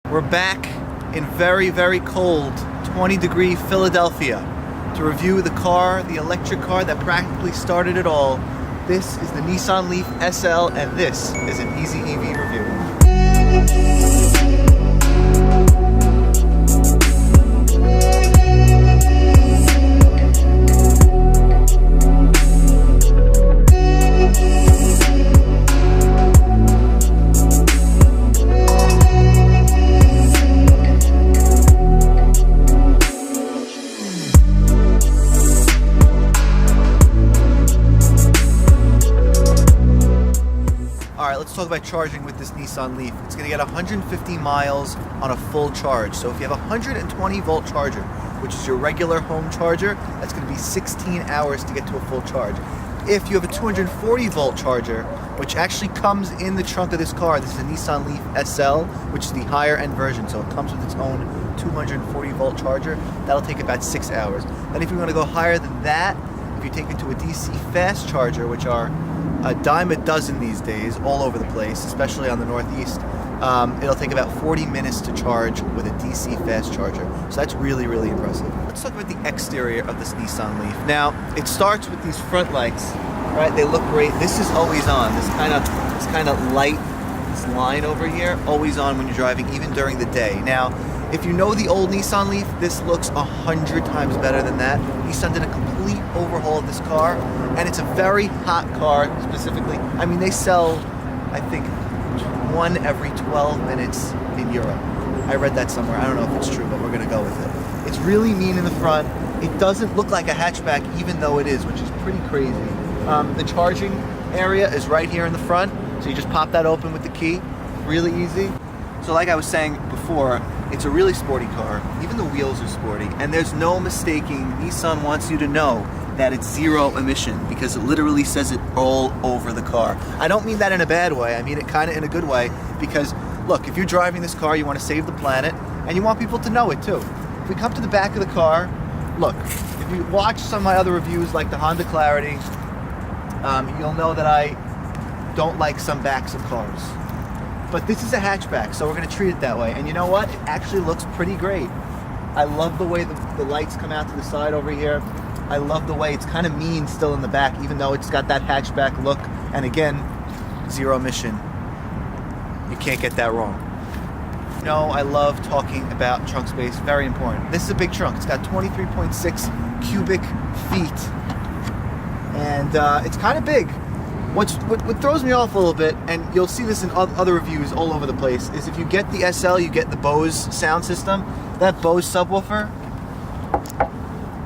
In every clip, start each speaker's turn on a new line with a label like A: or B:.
A: We're back in very, very cold 20-degree Philadelphia to review the car, the electric car that practically started it all. This is the Nissan Leaf SL, and this is an Easy EV review. Let's talk about charging with this Nissan Leaf. It's going to get 150 miles on a full charge. So if you have a 120 volt charger, which is your regular home charger, that's going to be 16 hours to get to a full charge. If you have a 240 volt charger, which actually comes in the trunk of this car, this is a Nissan Leaf SL, which is the higher end version, so it comes with its own 240 volt charger. That'll take about 6 hours. Then if you want to go higher than that, if you take it to a DC fast charger, which are a dime a dozen these days all over the place, especially on the Northeast, it'll take about 40 minutes to charge with a DC fast charger. So that's really, really impressive. Let's talk about the exterior of this Nissan Leaf. Now, it starts with these front lights, right? They look great. This is always on. This kind of light, this line over here, always on when you're driving, even during the day. Now, if you know the old Nissan Leaf, this looks 100 times better than that. Nissan did a complete overhaul of this car, and it's a very hot car specifically. I mean, they sell, I think, one every 12 minutes in Europe. I read that somewhere. I don't know if it's true, but we're going to go with it. It's really mean in the front. It doesn't look like a hatchback, even though it is, which is pretty crazy. The charging area is right here in the front, so you just pop that open with the key. Really easy. So like I was saying before, it's a really sporty car. Even the wheels are sporty, and there's no mistaking. Nissan wants you to know that it's zero emission because it literally says it all over the car. I don't mean that in a bad way. I mean it kind of in a good way, because look, if you're driving this car, you want to save the planet, and you want people to know it too. If we come to the back of the car, look, if you watch some of my other reviews like the Honda Clarity, you'll know that I don't like some backs of cars. But this is a hatchback, so we're going to treat it that way. And you know what? It actually looks pretty great. I love the way the lights come out to the side over here. I love the way it's kind of mean still in the back, even though it's got that hatchback look. And again, zero emission. You can't get that wrong. You know, I love talking about trunk space. Very important. This is a big trunk. It's got 23.6 cubic feet. And it's kind of big. What throws me off a little bit, and you'll see this in other reviews all over the place, is if you get the SL, you get the Bose sound system. That Bose subwoofer,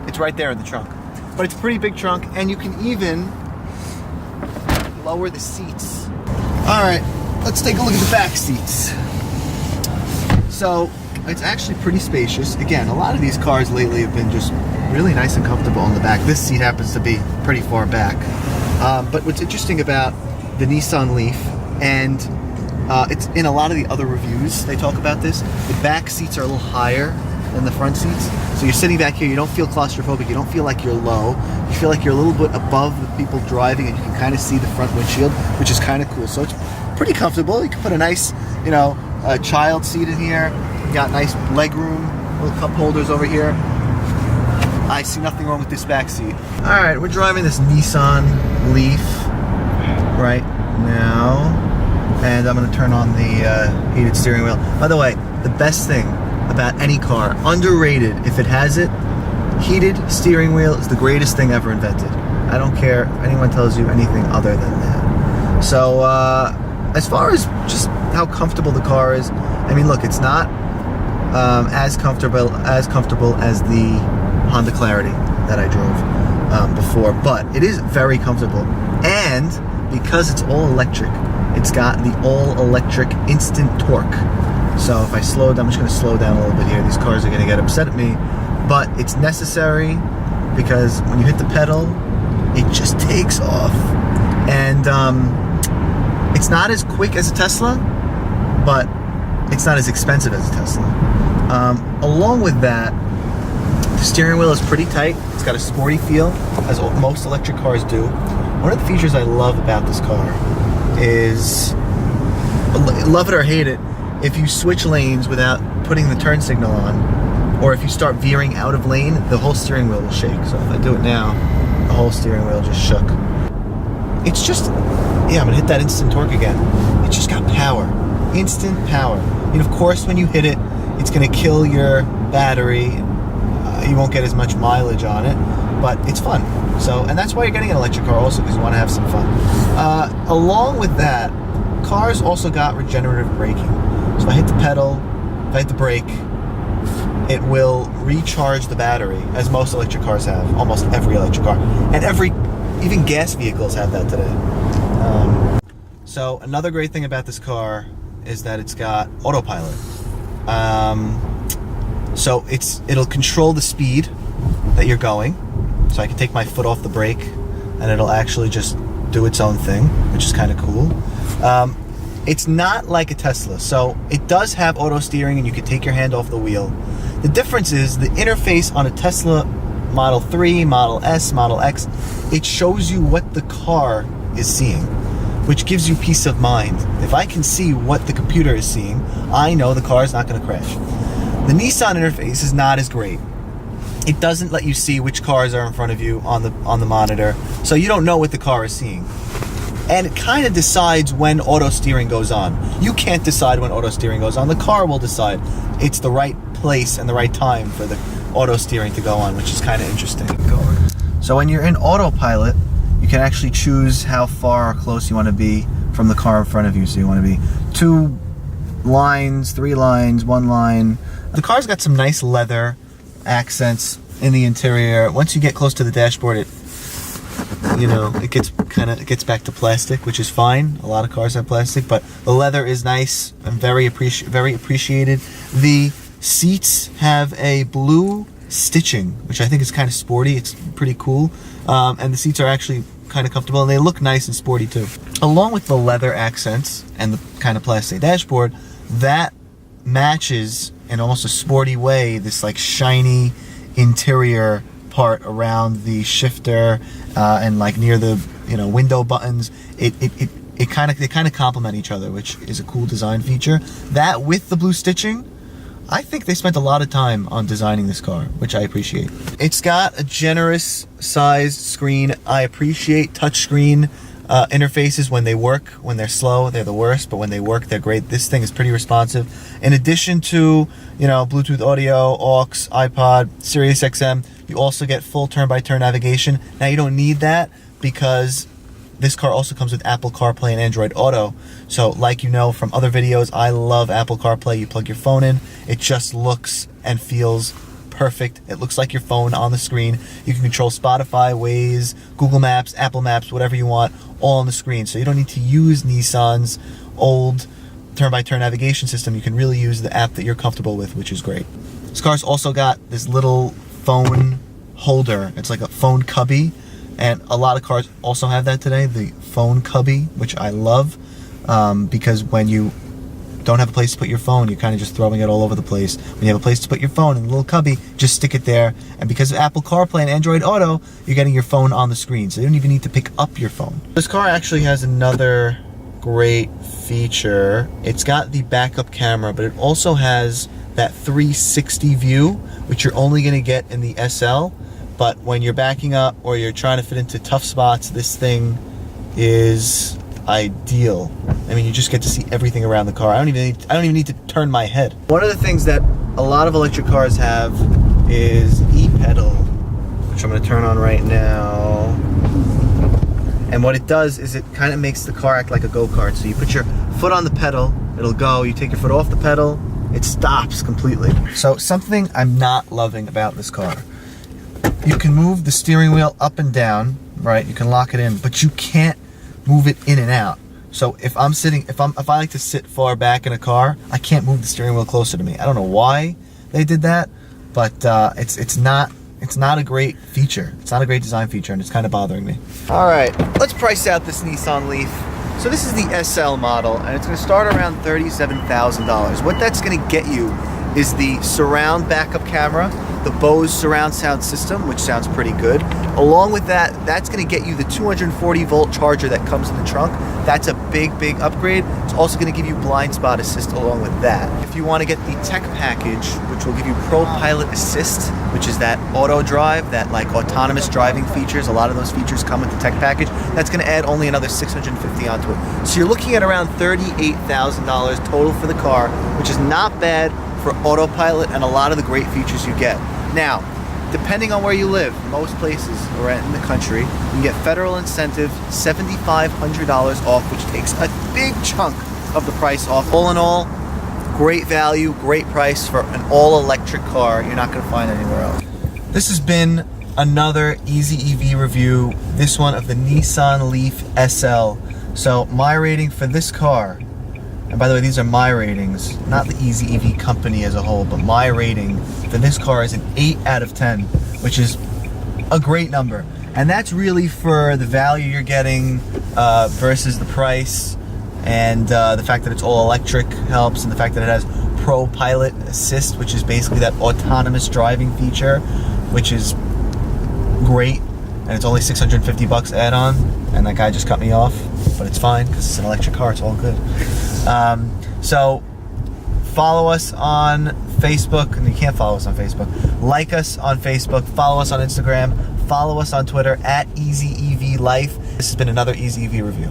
A: it's right there in the trunk. But it's a pretty big trunk, and you can even lower the seats. All right, let's take a look at the back seats. So it's actually pretty spacious. Again, a lot of these cars lately have been just really nice and comfortable in the back. This seat happens to be pretty far back. But what's interesting about the Nissan Leaf, and it's in a lot of the other reviews they talk about this, the back seats are a little higher than the front seats. So you're sitting back here, you don't feel claustrophobic, you don't feel like you're low, you feel like you're a little bit above the people driving, and you can kind of see the front windshield, which is kind of cool. So it's pretty comfortable. You can put a nice, child seat in here. You got nice leg room, little cup holders over here. I see nothing wrong with this back seat. All right, we're driving this Nissan Leaf right now, and I'm gonna turn on the heated steering wheel. By the way, the best thing about any car, underrated if it has it, heated steering wheel is the greatest thing ever invented. I don't care if anyone tells you anything other than that. So as far as just how comfortable the car is, I mean, look, it's not as comfortable as the Honda Clarity that I drove before, but it is very comfortable. And because it's all electric, it's got the all electric instant torque. So if I slow down, I'm just going to slow down a little bit here. These cars are going to get upset at me, but it's necessary because when you hit the pedal, it just takes off. And it's not as quick as a Tesla, but it's not as expensive as a Tesla. Along with that, the steering wheel is pretty tight. It's got a sporty feel, as most electric cars do. One of the features I love about this car is, love it or hate it, if you switch lanes without putting the turn signal on, or if you start veering out of lane, the whole steering wheel will shake. So if I do it now, the whole steering wheel just shook. It's just, yeah, I'm gonna hit that instant torque again. It's just got power, instant power. And of course, when you hit it, it's gonna kill your battery. You won't get as much mileage on it, but it's fun. So, and that's why you're getting an electric car also, because you wanna have some fun. Along with that, cars also got regenerative braking. So if I hit the pedal, if I hit the brake, it will recharge the battery, as most electric cars have, almost every electric car. And even gas vehicles have that today. So another great thing about this car is that it's got Autopilot. So it'll control the speed that you're going. So I can take my foot off the brake and it'll actually just do its own thing, which is kind of cool. It's not like a Tesla. So it does have auto steering and you can take your hand off the wheel. The difference is the interface on a Tesla Model 3, Model S, Model X, it shows you what the car is seeing, which gives you peace of mind. If I can see what the computer is seeing, I know the car is not going to crash. The Nissan interface is not as great. It doesn't let you see which cars are in front of you on the monitor, so you don't know what the car is seeing. And it kind of decides when auto steering goes on. You can't decide when auto steering goes on. The car will decide. It's the right place and the right time for the auto steering to go on, which is kind of interesting. So when you're in Autopilot, you can actually choose how far or close you want to be from the car in front of you. So you want to be 2 lines, 3 lines, 1 line. The car's got some nice leather accents in the interior. Once you get close to the dashboard, it gets back to plastic, which is fine. A lot of cars have plastic, but the leather is nice and very appreciated. The seats have a blue stitching, which I think is kind of sporty. It's pretty cool. And the seats are actually kind of comfortable and they look nice and sporty too. Along with the leather accents and the kind of plastic dashboard, that matches in almost a sporty way this like shiny interior part around the shifter and like near the window buttons. They kind of complement each other, which is a cool design feature. That with the blue stitching, I think they spent a lot of time on designing this car, which I appreciate. It's got a generous sized screen. I appreciate touchscreen interfaces when they work. When they're slow, they're the worst, but when they work, they're great. This thing is pretty responsive. In addition to, Bluetooth audio, aux, iPod, Sirius XM, you also get full turn-by-turn navigation. Now, you don't need that because this car also comes with Apple CarPlay and Android Auto. So, like from other videos, I love Apple CarPlay. You plug your phone in, it just looks and feels perfect. It looks like your phone on the screen. You can control Spotify, Waze, Google Maps, Apple Maps, whatever you want, all on the screen. So you don't need to use Nissan's old turn-by-turn navigation system. You can really use the app that you're comfortable with, which is great. This car's also got this little phone holder. It's like a phone cubby, and a lot of cars also have that today, the phone cubby, which I love, because when you don't have a place to put your phone, you're kind of just throwing it all over the place. When you have a place to put your phone in the little cubby, just stick it there. And because of Apple CarPlay and Android Auto, you're getting your phone on the screen, so you don't even need to pick up your phone. This car actually has another great feature. It's got the backup camera, but it also has that 360 view, which you're only going to get in the SL. But when you're backing up or you're trying to fit into tough spots, this thing is ideal. I mean, you just get to see everything around the car. I don't even need to turn my head. One of the things that a lot of electric cars have is e-pedal, which I'm going to turn on right now. And what it does is it kind of makes the car act like a go-kart. So you put your foot on the pedal, it'll go. You take your foot off the pedal, it stops completely. So something I'm not loving about this car, you can move the steering wheel up and down, right? You can lock it in, but you can't move it in and out. So if I like to sit far back in a car, I can't move the steering wheel closer to me. I don't know why they did that, but it's not a great feature. It's not a great design feature, and it's kind of bothering me. All right, let's price out this Nissan Leaf. So this is the SL model, and it's going to start around $37,000. What that's going to get you is the surround backup camera, the Bose surround sound system, which sounds pretty good. Along with that, that's going to get you the 240 volt charger that comes in the trunk. That's a big upgrade. It's also going to give you blind spot assist along with that. If you want to get the tech package, which will give you ProPilot Assist, which is that auto drive, that like autonomous driving features, a lot of those features come with the tech package. That's going to add only another $650 onto it. So you're looking at around $38,000 total for the car, which is not bad for Autopilot and a lot of the great features you get. Now, depending on where you live, most places around in the country, you can get federal incentive $7,500 off, which takes a big chunk of the price off. All in all, great value, great price for an all-electric car you're not going to find anywhere else. This has been another Easy EV review, this one of the Nissan Leaf SL. So my rating for this car, and by the way, these are my ratings, not the Easy EV company as a whole, but my rating for this car is an 8 out of 10, which is a great number. And that's really for the value you're getting versus the price, and the fact that it's all electric helps, and the fact that it has ProPilot Assist, which is basically that autonomous driving feature, which is great. And it's only $650 add-on, and that guy just cut me off, but it's fine because it's an electric car, it's all good. So follow us on Facebook, and you can't follow us on Facebook. Like us on Facebook, follow us on Instagram, follow us on Twitter at EasyEVLife. This has been another Easy EV review.